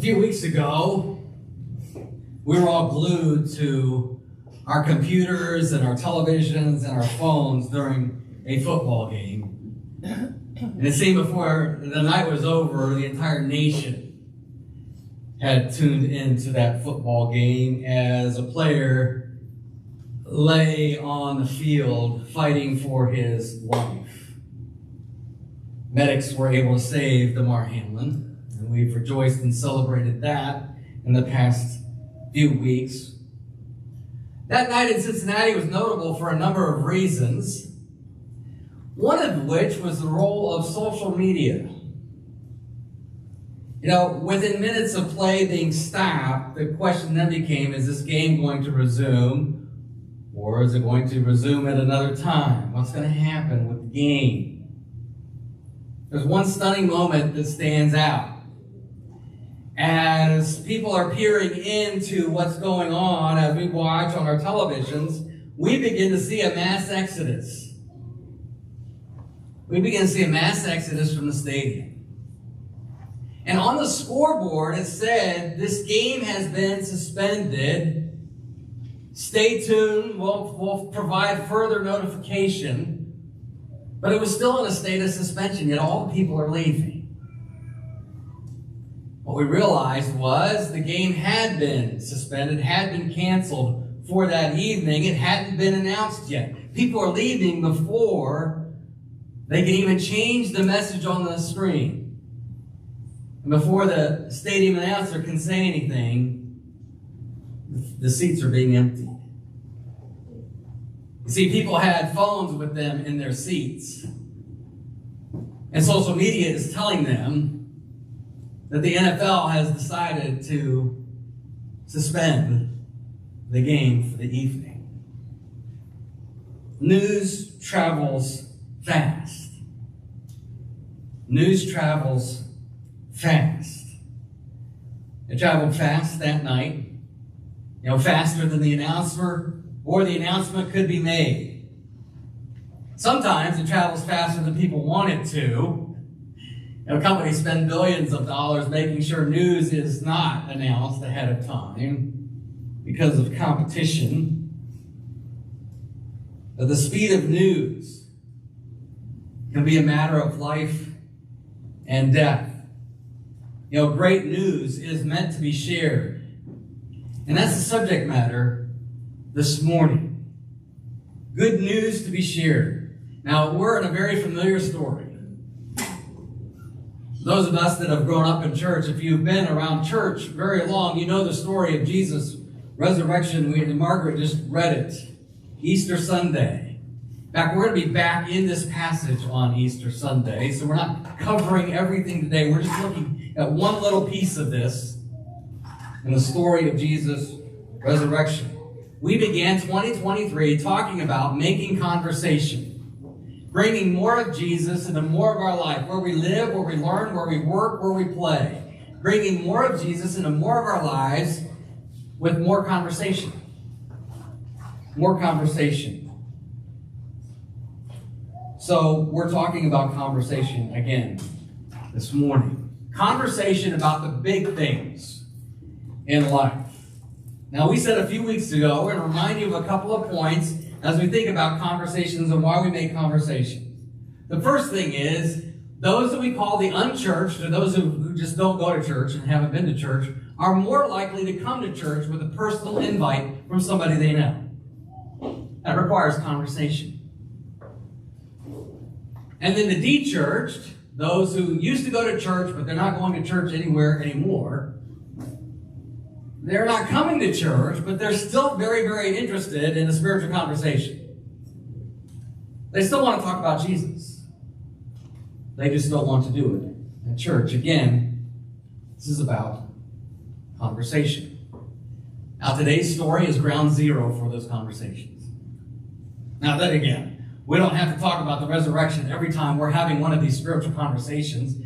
few weeks ago, we were all glued to our computers and our televisions and our phones during a football game. And it seemed before the night was over, the entire nation had tuned into that football game as a player lay on the field fighting for his life. Medics were able to save Damar Hamlin, and we've rejoiced and celebrated that in the past few weeks. That night in Cincinnati was notable for a number of reasons, one of which was the role of social media. You know, within minutes of play being stopped, the question then became, is this game going to resume, or is it going to resume at another time? What's going to happen with the game? There's one stunning moment that stands out. As people are peering into what's going on, as we watch on our televisions, we begin to see a mass exodus. We begin to see a mass exodus from the stadium. And on the scoreboard, it said, this game has been suspended. Stay tuned. We'll provide further notification. But it was still in a state of suspension, yet all the people are leaving. What we realized was the game had been suspended, had been canceled for that evening. It hadn't been announced yet. People are leaving before they can even change the message on the screen. And before the stadium announcer can say anything, the seats are being emptied. You see, people had phones with them in their seats. And social media is telling them that the NFL has decided to suspend the game for the evening. News travels fast. News travels fast. It traveled fast that night, faster than the announcer or the announcement could be made. Sometimes it travels faster than people want it to. Companies spend billions of dollars making sure news is not announced ahead of time because of competition. But the speed of news can be a matter of life and death. Great news is meant to be shared. And that's the subject matter this morning. Good news to be shared. Now, we're in a very familiar story. Those of us that have grown up in church, if you've been around church very long, you know the story of Jesus' resurrection. Margaret just read it. Easter Sunday. In fact, we're going to be back in this passage on Easter Sunday, so we're not covering everything today. We're just looking at one little piece of this in the story of Jesus' resurrection. We began 2023 talking about making conversation. Bringing more of Jesus into more of our life, where we live, where we learn, where we work, where we play. Bringing more of Jesus into more of our lives with more conversation. More conversation. So we're talking about conversation again this morning. Conversation about the big things in life. Now, we said a few weeks ago, we're going to remind you of a couple of points as we think about conversations and why we make conversations. The first thing is, those that we call the unchurched, or those who just don't go to church and haven't been to church, are more likely to come to church with a personal invite from somebody they know. That requires conversation. And then the de-churched, those who used to go to church, but they're not going to church anywhere anymore, they're not coming to church, but they're still very, very interested in a spiritual conversation. They still want to talk about Jesus. They just don't want to do it at church. Again, this is about conversation. Now, today's story is ground zero for those conversations. Now, then again, we don't have to talk about the resurrection every time we're having one of these spiritual conversations.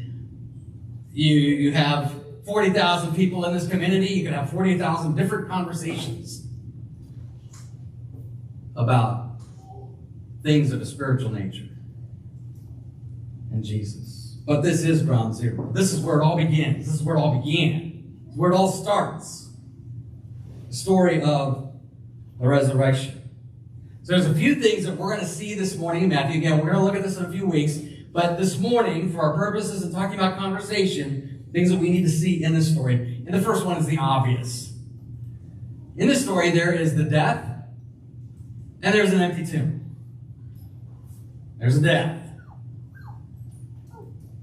You have 40,000 people in this community. You can have 40,000 different conversations about things of a spiritual nature and Jesus. But this is ground zero. This is where it all begins. This is where it all began. It's where it all starts. The story of the resurrection. So there's a few things that we're going to see this morning in Matthew. Again, we're going to look at this in a few weeks. But this morning, for our purposes of talking about conversation, things that we need to see in this story. And the first one is the obvious. In this story, there is the death, and there's an empty tomb. There's a death.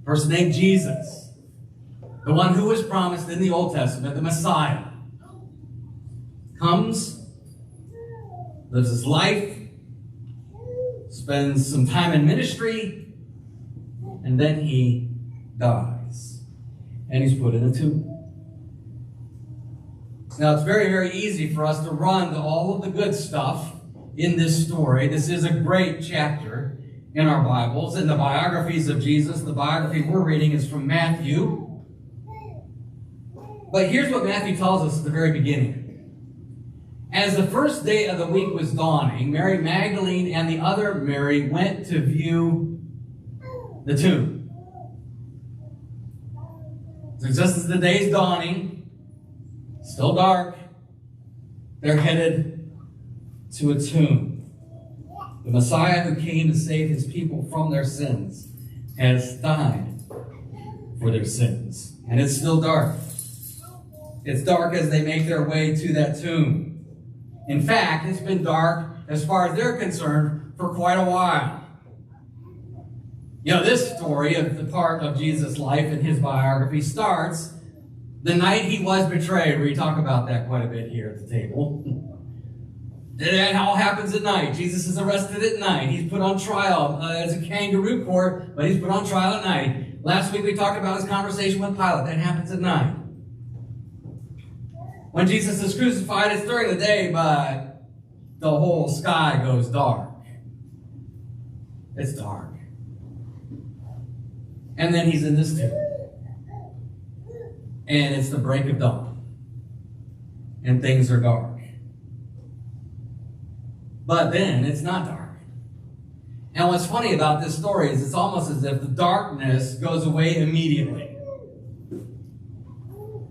Person named Jesus, the one who was promised in the Old Testament, the Messiah, comes, lives his life, spends some time in ministry, and then he dies. And he's put in a tomb. Now, it's very, very easy for us to run to all of the good stuff in this story. This is a great chapter in our Bibles. In the biographies of Jesus, the biography we're reading is from Matthew. But here's what Matthew tells us at the very beginning. As the first day of the week was dawning, Mary Magdalene and the other Mary went to view the tomb. So just as the day's dawning, still dark, they're headed to a tomb. The Messiah who came to save his people from their sins has died for their sins. And it's still dark. It's dark as they make their way to that tomb. In fact, it's been dark, as far as they're concerned, for quite a while. You know, this story of the part of Jesus' life and his biography starts the night he was betrayed. We talk about that quite a bit here at the table. That all happens at night. Jesus is arrested at night. He's put on trial as a kangaroo court, but he's put on trial at night. Last week we talked about his conversation with Pilate. That happens at night. When Jesus is crucified, it's during the day, but the whole sky goes dark. It's dark. And then he's in this tomb. And it's the break of dawn. And things are dark. But then it's not dark. And what's funny about this story is it's almost as if the darkness goes away immediately.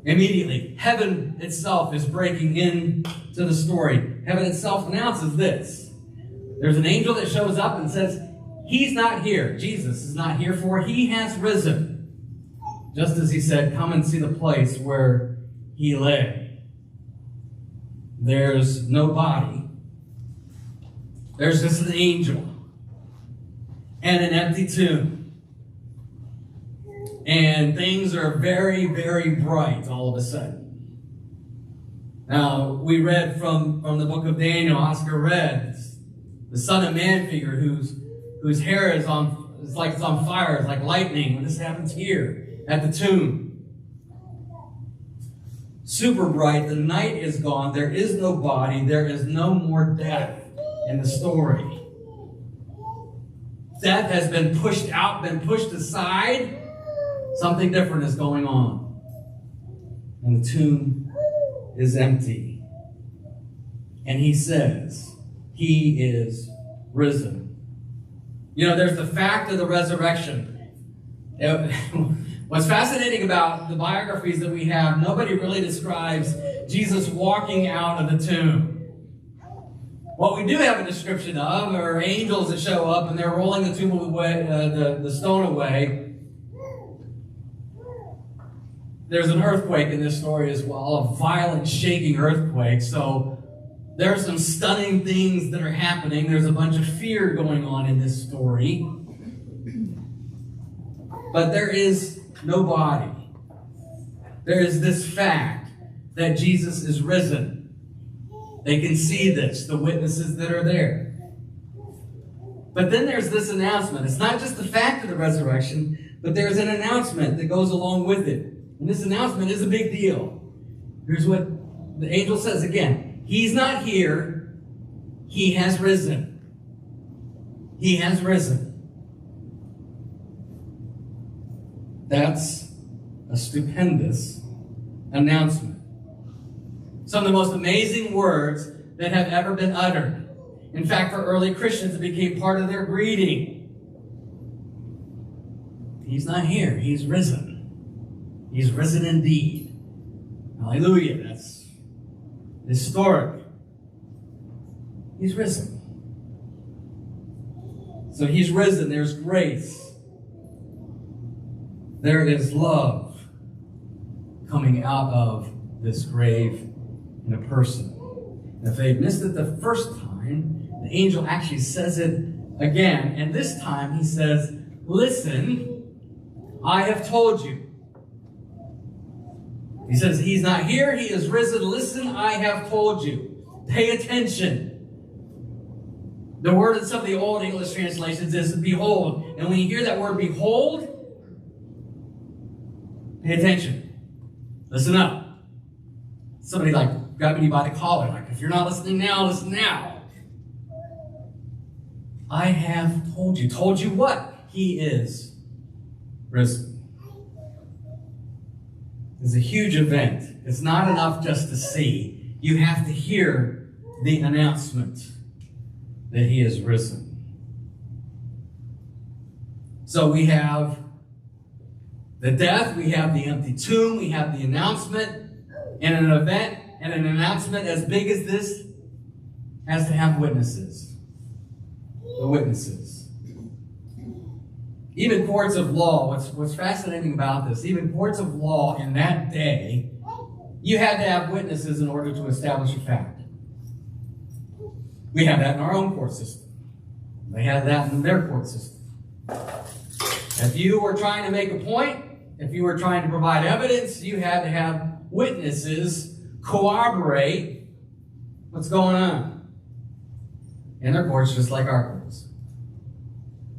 Immediately. Heaven itself is breaking into the story. Heaven itself announces this. There's an angel that shows up and says, he's not here. Jesus is not here, for he has risen. Just as he said, come and see the place where he lay. There's no body. There's just an angel and an empty tomb. And things are very, very bright all of a sudden. Now, we read from the book of Daniel, Oscar read, the Son of Man figure whose hair is like it's on fire, it's like lightning when this happens here at the tomb. Super bright, the night is gone, there is no body, there is no more death in the story. Death has been pushed out, been pushed aside. Something different is going on. And the tomb is empty. And he says, he is risen. You know, there's the fact of the resurrection. What's fascinating about the biographies that we have, nobody really describes Jesus walking out of the tomb. What we do have a description of are angels that show up and they're rolling the tomb away, the stone away. There's an earthquake in this story as well, a violent shaking earthquake. So there are some stunning things that are happening. There's a bunch of fear going on in this story. But there is no body. There is this fact that Jesus is risen. They can see this, the witnesses that are there. But then there's this announcement. It's not just the fact of the resurrection, but there's an announcement that goes along with it. And this announcement is a big deal. Here's what the angel says again. He's not here. He has risen. He has risen. That's a stupendous announcement. Some of the most amazing words that have ever been uttered. In fact, for early Christians, it became part of their greeting. He's not here. He's risen. He's risen indeed. Hallelujah. That's historic. He's risen. So he's risen. There's grace. There is love coming out of this grave in a person. And if they missed it the first time, the angel actually says it again. And this time he says, listen, I have told you. He says, he's not here, he is risen. Listen, I have told you. Pay attention. The word in some of the old English translations is behold. And when you hear that word behold, pay attention. Listen up. Somebody grabbing you by the collar. If you're not listening now, listen now. I have told you. Told you what? He is risen. It's a huge event. It's not enough just to see. You have to hear the announcement that he is risen. So we have the death, we have the empty tomb, we have the announcement, and an event and an announcement as big as this has to have witnesses. The witnesses. Even courts of law, what's fascinating about this, even courts of law in that day, you had to have witnesses in order to establish a fact. We have that in our own court system. They had that in their court system. If you were trying to make a point, if you were trying to provide evidence, you had to have witnesses corroborate what's going on. And their courts just like our courts.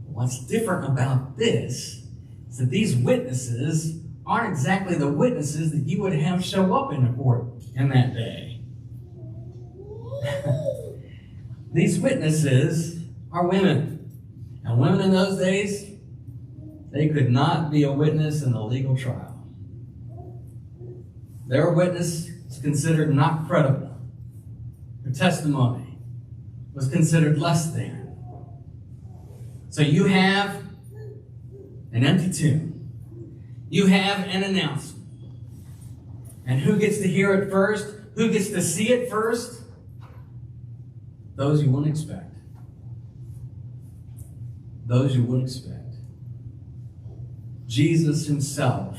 What's different about this is that these witnesses aren't exactly the witnesses that you would have show up in a court in that day. These witnesses are women. And women in those days, they could not be a witness in a legal trial. Their witness was considered not credible. Their testimony was considered less than. So you have an empty tomb. You have an announcement. And who gets to hear it first? Who gets to see it first? Those you wouldn't expect. Those you wouldn't expect. Jesus himself,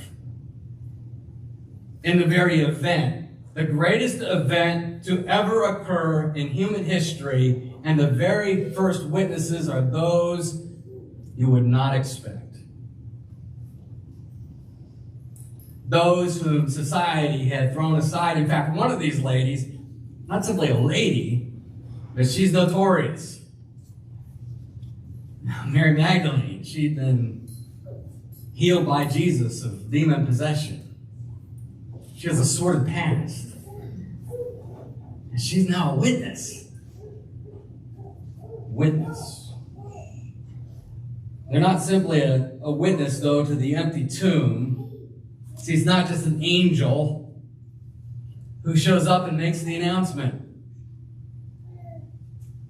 in the very event, the greatest event to ever occur in human history, and the very first witnesses are those you would not expect. Those whom society had thrown aside. In fact, one of these ladies, not simply a lady, but she's notorious. Mary Magdalene, she'd been healed by Jesus of demon possession. She has a sordid past. And she's now a witness. Witness. They're not simply a witness, though, to the empty tomb. She's not just an angel who shows up and makes the announcement,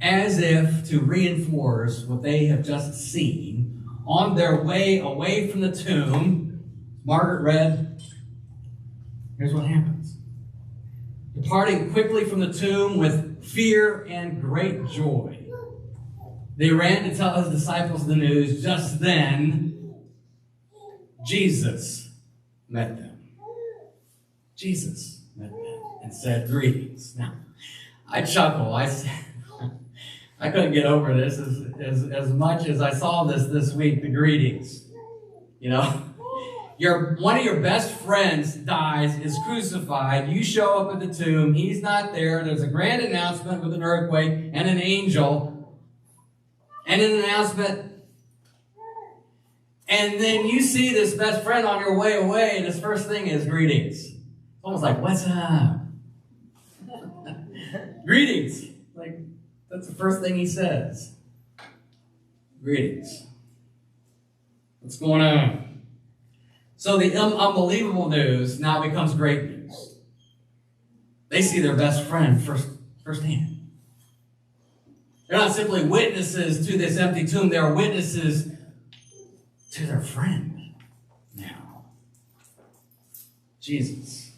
as if to reinforce what they have just seen. On their way away from the tomb, Margaret read, here's what happens. Departing quickly from the tomb with fear and great joy, they ran to tell his disciples the news. Just then, Jesus met them. Jesus met them and said, greetings. Now, I chuckle. I couldn't get over this as much as I saw this week, the greetings. You know, one of your best friends dies, is crucified. You show up at the tomb. He's not there. There's a grand announcement with an earthquake and an angel and an announcement. And then you see this best friend on your way away, and his first thing is greetings. It's almost like, what's up? Greetings. Like, that's the first thing he says. Greetings. What's going on? So the unbelievable news now becomes great news. They see their best friend firsthand. They're not simply witnesses to this empty tomb. They're witnesses to their friend now. Jesus.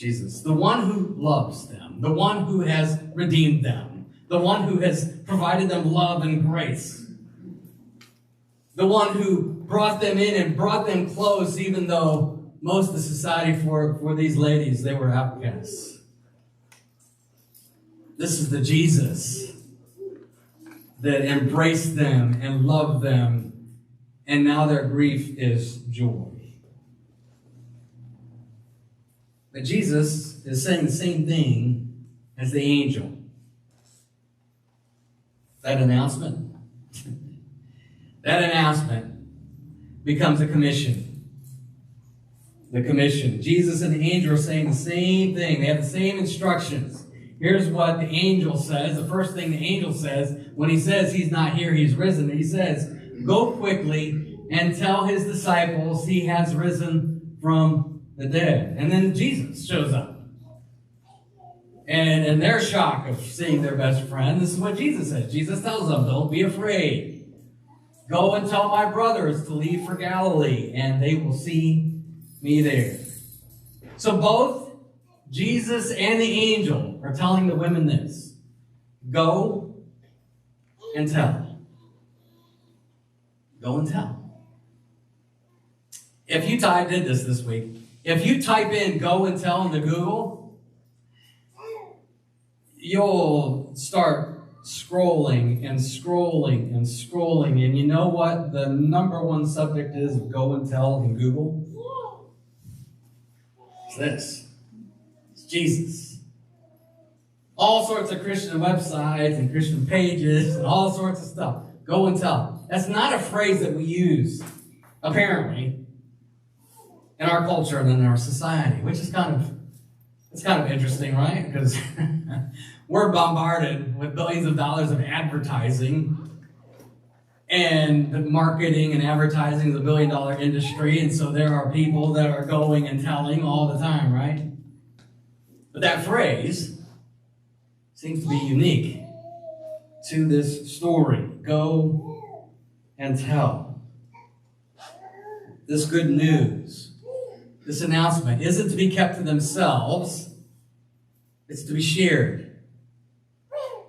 Jesus, the one who loves them, the one who has redeemed them, the one who has provided them love and grace, the one who brought them in and brought them close, even though most of the society for these ladies, they were outcasts. This is the Jesus that embraced them and loved them, and now their grief is joy. But Jesus is saying the same thing as the angel. That announcement becomes a commission. The commission. Jesus and the angel are saying the same thing. They have the same instructions. Here's what the angel says. The first thing the angel says, when he says he's not here, he's risen, he says, "Go quickly and tell his disciples he has risen from the dead." And then Jesus shows up. And in their shock of seeing their best friend, this is what Jesus says. Jesus tells them, "Don't be afraid. Go and tell my brothers to leave for Galilee, and they will see me there." So both Jesus and the angel are telling the women this: go and tell. Go and tell. If you I did this week. If you type in "go and tell" into Google, you'll start scrolling and scrolling and scrolling. And you know what the number one subject is of "go and tell" in Google? It's this. It's Jesus. All sorts of Christian websites and Christian pages and all sorts of stuff. Go and tell. That's not a phrase that we use, apparently, in our culture and in our society, which is kind of interesting, right? Because we're bombarded with billions of dollars of advertising, and marketing and advertising is a billion-dollar industry, and so there are people that are going and telling all the time, right? But that phrase seems to be unique to this story. Go and tell. This good news, this announcement, isn't to be kept to themselves. It's to be shared.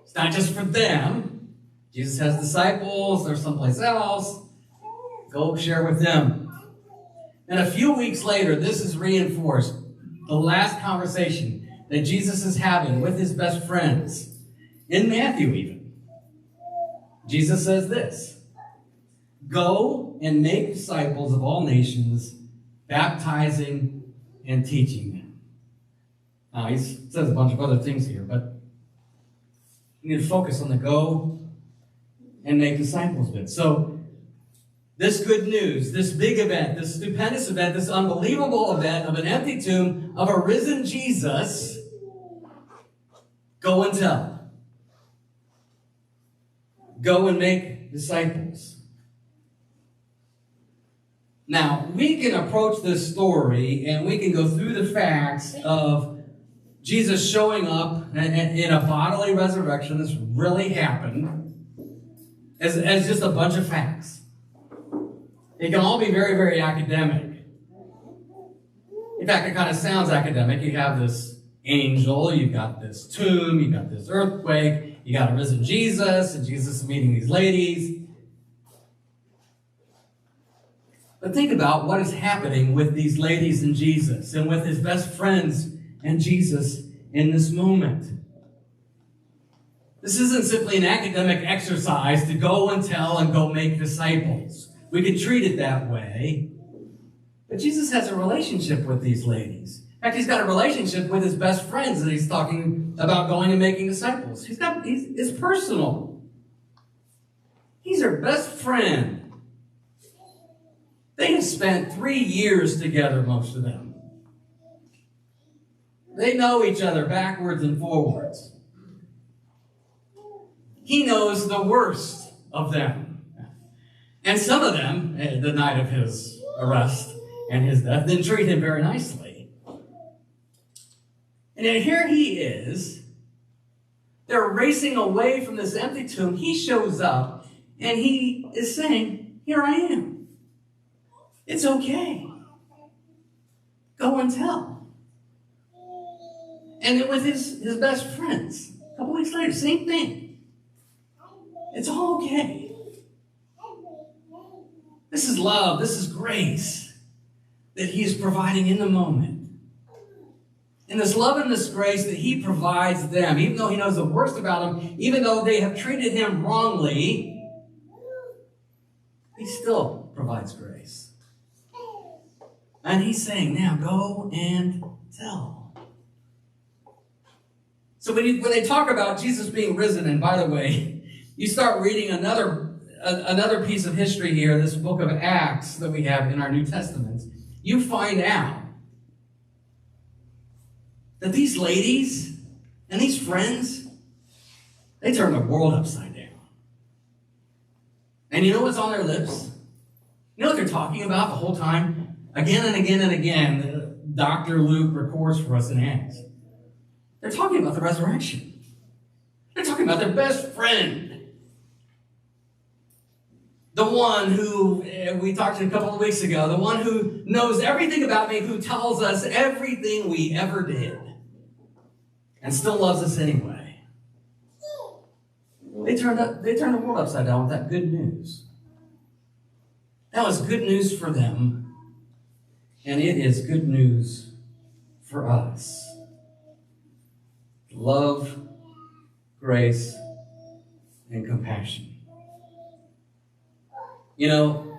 It's not just for them. Jesus has disciples. They're someplace else. Go share with them. And a few weeks later, this is reinforced. The last conversation that Jesus is having with his best friends, in Matthew even. Jesus says this: "Go and make disciples of all nations, baptizing and teaching them." Now, he says a bunch of other things here, but you need to focus on the go and make disciples bit. So, this good news, this big event, this stupendous event, this unbelievable event of an empty tomb, of a risen Jesus, go and tell. Go and make disciples. Now, we can approach this story and we can go through the facts of Jesus showing up in a bodily resurrection. This really happened as just a bunch of facts. It can all be very, very academic. In fact, it kind of sounds academic. You have this angel, you've got this tomb, you've got this earthquake, you got a risen Jesus, and Jesus is meeting these ladies. But think about what is happening with these ladies and Jesus, and with his best friends and Jesus in this moment. This isn't simply an academic exercise to go and tell and go make disciples. We can treat it that way. But Jesus has a relationship with these ladies. In fact, he's got a relationship with his best friends that he's talking about going and making disciples. It's personal. He's her best friend. They have spent 3 years together, most of them. They know each other backwards and forwards. He knows the worst of them. And some of them, the night of his arrest and his death, didn't treat him very nicely. And then here he is. They're racing away from this empty tomb. He shows up and he is saying, "Here I am. It's okay. Go and tell." And then with his best friends, a couple weeks later, same thing. It's all okay. This is love. This is grace that he is providing in the moment. And this love and this grace that he provides them, even though he knows the worst about them, even though they have treated him wrongly, he still provides grace. And he's saying, now go and tell. So when they talk about Jesus being risen, and by the way, you start reading another piece of history here, this book of Acts that we have in our New Testament, you find out that these ladies and these friends, they turned the world upside down. And you know what's on their lips? You know what they're talking about the whole time? Again and again and again, Dr. Luke records for us in Acts. They're talking about the resurrection. They're talking about their best friend. The one who, we talked to a couple of weeks ago, the one who knows everything about me, who tells us everything we ever did, and still loves us anyway. They turned the world upside down with that good news. That was good news for them, and it is good news for us. Love, grace, and compassion. You know,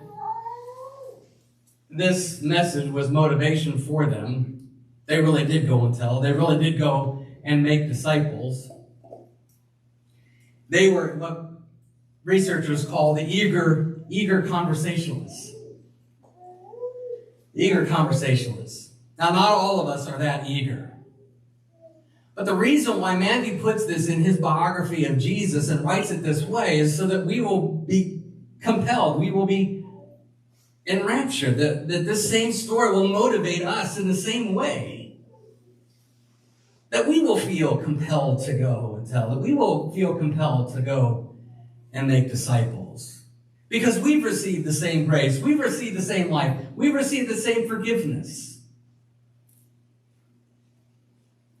this message was motivation for them. They really did go and tell. They really did go and make disciples. They were what researchers call the eager conversationalists. Eager conversationalists. Now, not all of us are that eager. But the reason why Matthew puts this in his biography of Jesus and writes it this way is so that we will be compelled, we will be enraptured, that this same story will motivate us in the same way. That we will feel compelled to go and tell, that we will feel compelled to go and make disciples. Because we've received the same grace, we've received the same life, we've received the same forgiveness.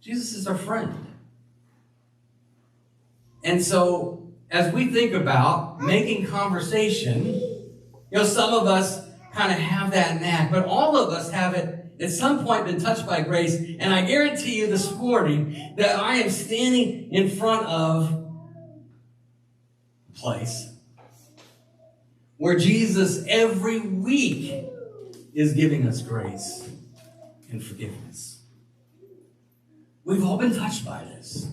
Jesus is our friend. And so, as we think about making conversation, you know, some of us kind of have that knack, but all of us have it at some point been touched by grace. And I guarantee you this morning that I am standing in front of a place where Jesus every week is giving us grace and forgiveness. We've all been touched by this.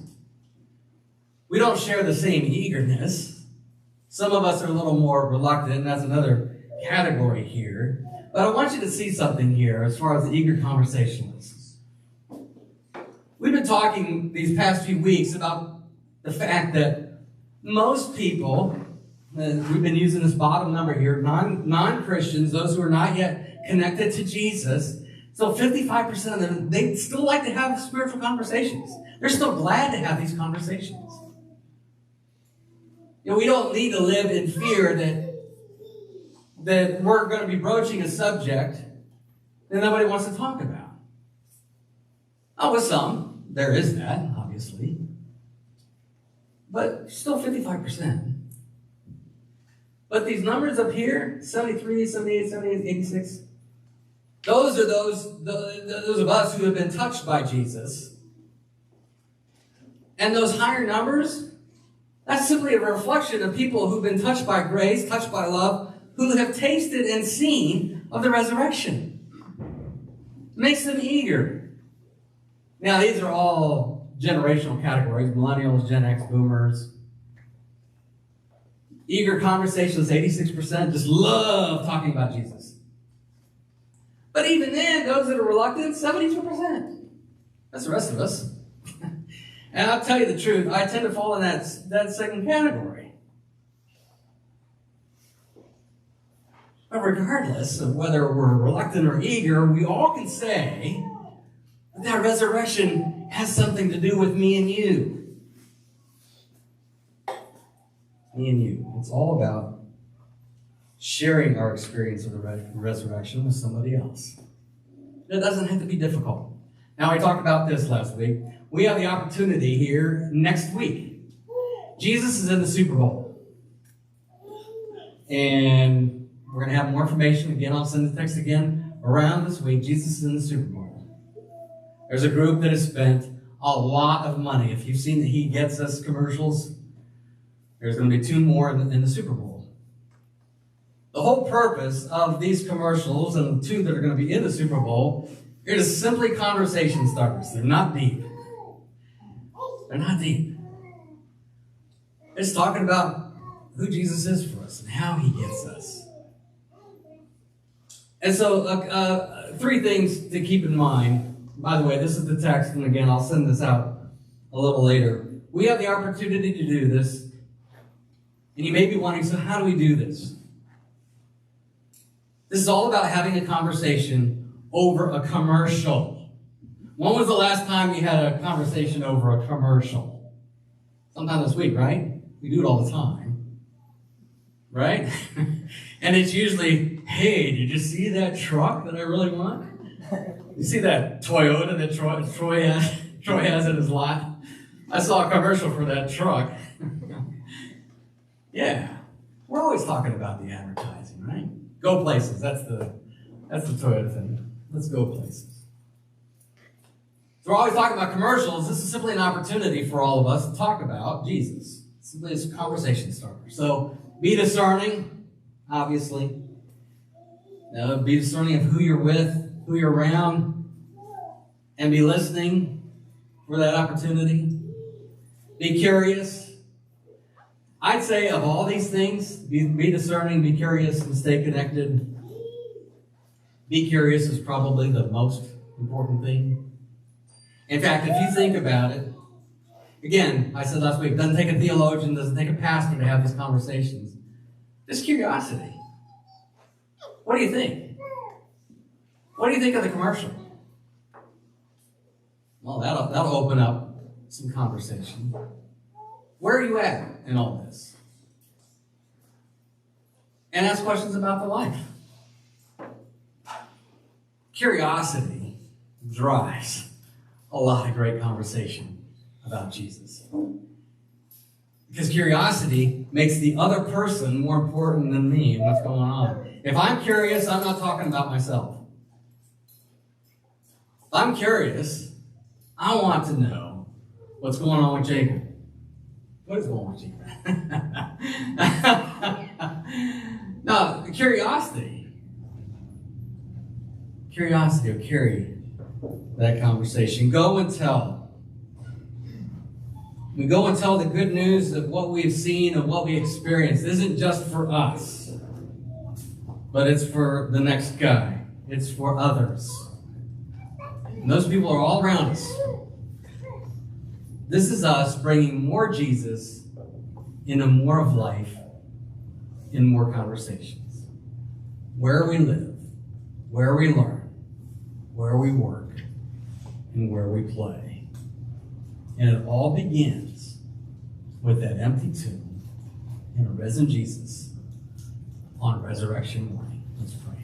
We don't share the same eagerness. Some of us are a little more reluctant, and that's another category here. But I want you to see something here as far as the eager conversationalists. We've been talking these past few weeks about the fact that most people, we've been using this bottom number here, non-Christians, those who are not yet connected to Jesus, so 55% of them, they still like to have spiritual conversations. They're still glad to have these conversations. You know, we don't need to live in fear that we're going to be broaching a subject that nobody wants to talk about. Oh, with some, there is that, obviously. But still 55%. But these numbers up here, 73, 78, 78, 86, those are those of us who have been touched by Jesus. And those higher numbers, that's simply a reflection of people who've been touched by grace, touched by love, who have tasted and seen of the resurrection. It makes them eager. Now, these are all generational categories, millennials, Gen X, boomers. Eager conversations, 86%, just love talking about Jesus. But even then, those that are reluctant, 72%. That's the rest of us. And I'll tell you the truth, I tend to fall in that second category. But regardless of whether we're reluctant or eager, we all can say that resurrection has something to do with me and you. Me and you. It's all about sharing our experience of the resurrection with somebody else. It doesn't have to be difficult. Now, I talked about this last week. We have the opportunity here next week. Jesus is in the Super Bowl. And we're going to have more information. Again, I'll send the text again around this week. Jesus is in the Super Bowl. There's a group that has spent a lot of money. If you've seen the He Gets Us commercials, there's going to be 2 more in the Super Bowl. The whole purpose of these commercials, and the 2 that are going to be in the Super Bowl, are just simply conversation starters. They're not deep. They're not deep. It's talking about who Jesus is for us and how He gets us. And so 3 things to keep in mind. By the way, this is the text, and again, I'll send this out a little later. We have the opportunity to do this, and you may be wondering, so how do we do this? This is all about having a conversation over a commercial. When was the last time you had a conversation over a commercial? Sometime this week, right? We do it all the time. Right? And it's usually, hey, did you see that truck that I really want? You see that Toyota that Troy has in his lot? I saw a commercial for that truck. Yeah. We're always talking about the advertising, right? Go places. That's the Toyota thing. Let's go places. So we're always talking about commercials. This is simply an opportunity for all of us to talk about Jesus. Simply as a conversation starter. So be discerning, obviously. Be discerning of who you're with, who you're around, and be listening for that opportunity. Be curious. I'd say of all these things, be discerning, be curious, and stay connected. Be curious is probably the most important thing. In fact, if you think about it, again, I said last week, it doesn't take a theologian, doesn't take a pastor to have these conversations. Just curiosity. What do you think? What do you think of the commercial? Well, that'll open up some conversation. Where are you at in all this? And ask questions about the life. Curiosity drives a lot of great conversation about Jesus. Because curiosity makes the other person more important than me and what's going on. If I'm curious, I'm not talking about myself. If I'm curious, I want to know what's going on with Jacob. What is going on with Jacob? No, curiosity will carry that conversation. Go and tell. We go and tell the good news of what we've seen and what we experienced. It isn't just for us, but it's for the next guy. It's for others. And those people are all around us. This is us bringing more Jesus into more of life in more conversations. Where we live, where we learn, where we work, and where we play. And it all begins with that empty tomb and a risen Jesus on resurrection morning. Let's pray.